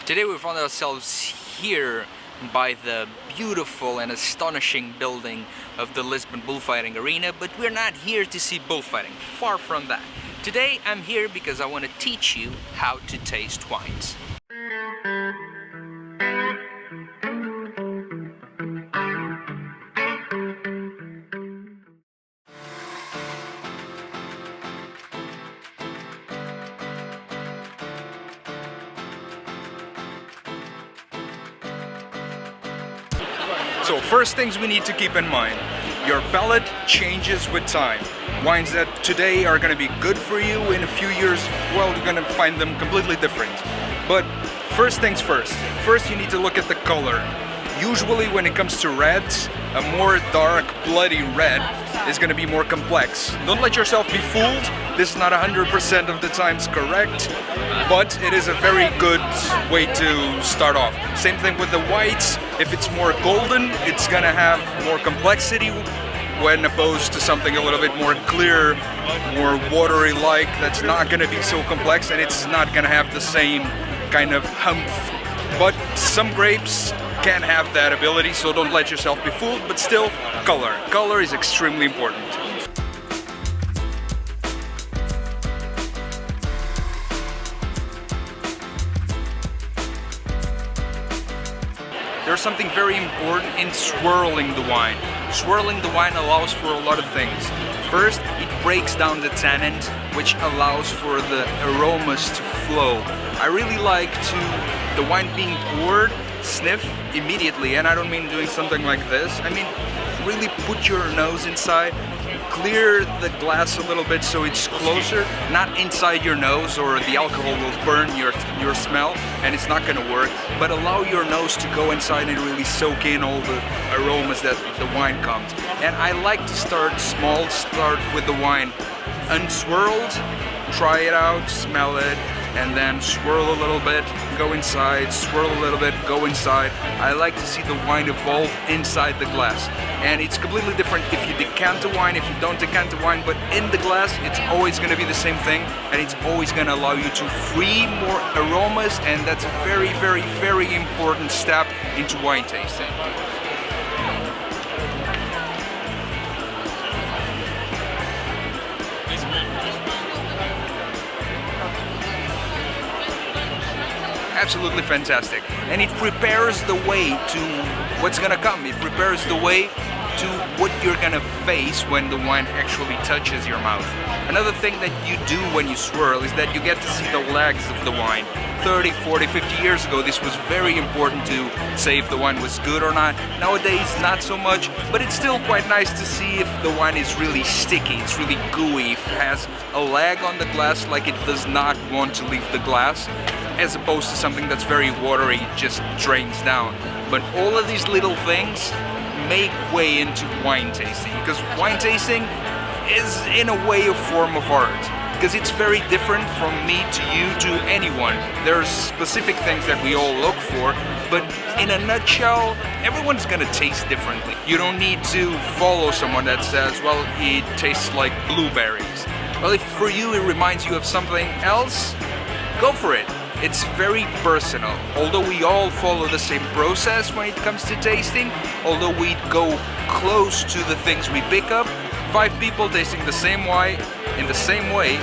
Today we found ourselves here by the beautiful and astonishing building of the Lisbon Bullfighting Arena, but we're not here to see bullfighting, far from that. Today I'm here because I want to teach you how to taste wines. So first things we need to keep in mind, your palate changes with time. Wines that today are going to be good for you, in a few years, well, you're going to find them completely different. But first things first you need to look at the color. Usually when it comes to reds, a more dark, bloody red is going to be more complex. Don't let yourself be fooled. This is not 100% of the times correct, but it is a very good way to start off. Same thing with the whites. If it's more golden, it's going to have more complexity when opposed to something a little bit more clear, more watery-like, that's not going to be so complex, and it's not going to have the same kind of humph. But some grapes can have that ability, so don't let yourself be fooled, but still, color. Color is extremely important. There's something very important in swirling the wine. Swirling the wine allows for a lot of things. First, it breaks down the tannin, which allows for the aromas to flow. I really like the wine being poured, sniff immediately, and I don't mean doing something like this. I mean, really put your nose inside, clear the glass a little bit so it's closer, not inside your nose, or the alcohol will burn your smell and it's not going to work, but allow your nose to go inside and really soak in all the aromas that the wine comes. And I like to start small, start with the wine unswirled, try it out, smell it, and then swirl a little bit, go inside, swirl a little bit, go inside. I like to see the wine evolve inside the glass. And it's completely different if you decant the wine, if you don't decant the wine, but in the glass it's always going to be the same thing, and it's always going to allow you to free more aromas, and that's a very, very, very important step into wine tasting. Absolutely fantastic, and it prepares the way to what's gonna come. It prepares the way to what you're gonna face when the wine actually touches your mouth. Another thing that you do when you swirl is that you get to see the legs of the wine. 30, 40, 50 years ago, this was very important to say if the wine was good or not. Nowadays, not so much, but it's still quite nice to see if the wine is really sticky, it's really gooey, if it has a leg on the glass, like it does not want to leave the glass, as opposed to something that's very watery, it just drains down. But all of these little things make way into wine tasting, because wine tasting is in a way a form of art, because it's very different from me to you to anyone. There's specific things that we all look for, but in a nutshell, everyone's gonna taste differently. You don't need to follow someone that says, well, it tastes like blueberries. Well, if for you it reminds you of something else, go for it. It's very personal. Although we all follow the same process when it comes to tasting, although we go close to the things we pick up, 5 people tasting the same wine in the same way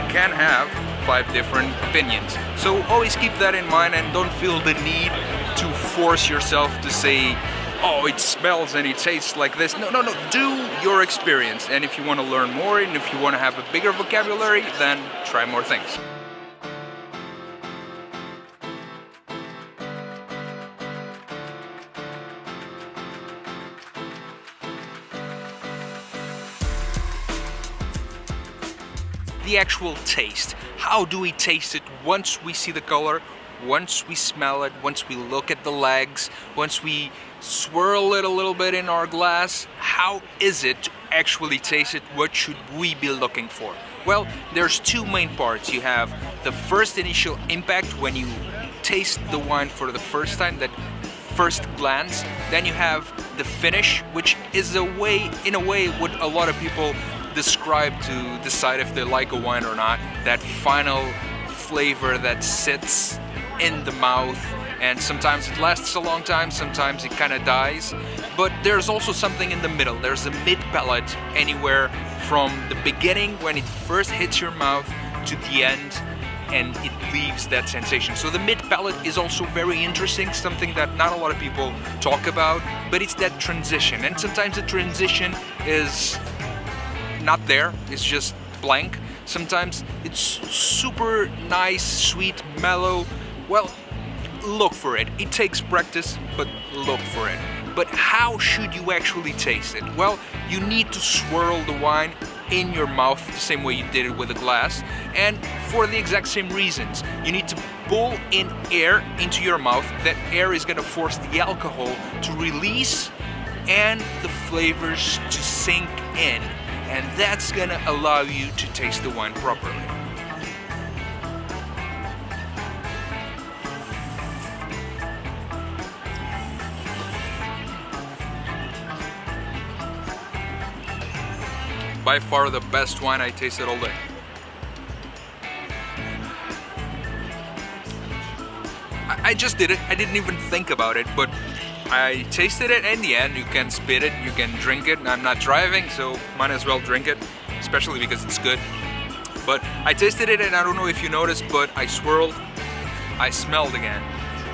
can have 5 different opinions. So always keep that in mind, and don't feel the need to force yourself to say, oh, it smells and it tastes like this. No, do your experience. And if you want to learn more, and if you want to have a bigger vocabulary, then try more things. The actual taste. How do we taste it once we see the color, once we smell it, once we look at the legs, once we swirl it a little bit in our glass? How is it to actually taste it? What should we be looking for? Well, there's 2 main parts. You have the first initial impact when you taste the wine for the first time, that first glance. Then you have the finish, which is in a way what a lot of people describe to decide if they like a wine or not. That final flavor that sits in the mouth, and sometimes it lasts a long time, sometimes it kind of dies. But there's also something in the middle. There's a mid-palate anywhere from the beginning when it first hits your mouth to the end, and it leaves that sensation. So the mid-palate is also very interesting, something that not a lot of people talk about, but it's that transition. And sometimes the transition is not there, it's just blank. Sometimes it's super nice, sweet, mellow. Well, look for it. It takes practice, but look for it. But how should you actually taste it? Well, you need to swirl the wine in your mouth the same way you did it with a glass, and for the exact same reasons. You need to pull in air into your mouth. That air is going to force the alcohol to release and the flavors to sink in, and that's going to allow you to taste the wine properly. By far the best wine I tasted all day. I just did it. I didn't even think about it, but I tasted it. In the end, you can spit it, you can drink it. I'm not driving, so might as well drink it, especially because it's good. But I tasted it, and I don't know if you noticed, but I swirled, I smelled again.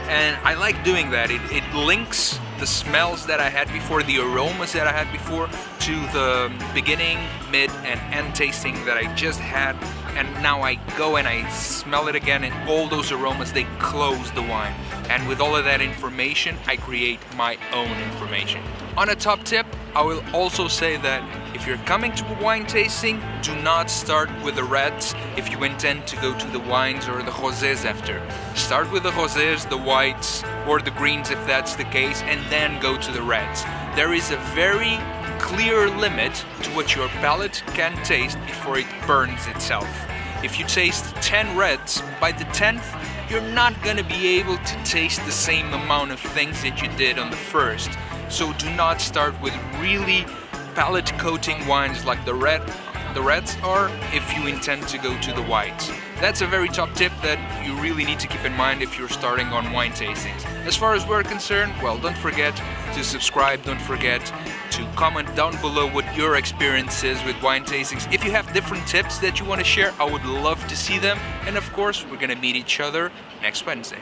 And I like doing that. It links the smells that I had before, the aromas that I had before, to the beginning, mid, and end tasting that I just had. And now I go and I smell it again, and all those aromas, they close the wine. And with all of that information, I create my own information. On a top tip, I will also say that if you're coming to a wine tasting, do not start with the reds if you intend to go to the wines or the rosés after. Start with the rosés, the whites, or the greens if that's the case, and then go to the reds. There is a very clear limit to what your palate can taste before it burns itself. If you taste 10 reds, by the 10th, you're not going to be able to taste the same amount of things that you did on the first. So do not start with really palate coating wines like the reds are if you intend to go to the whites. That's a very top tip that you really need to keep in mind if you're starting on wine tastings. As far as we're concerned, well, don't forget to subscribe, don't forget to comment down below what your experience is with wine tastings. If you have different tips that you want to share, I would love to see them. And of course, we're gonna meet each other next Wednesday.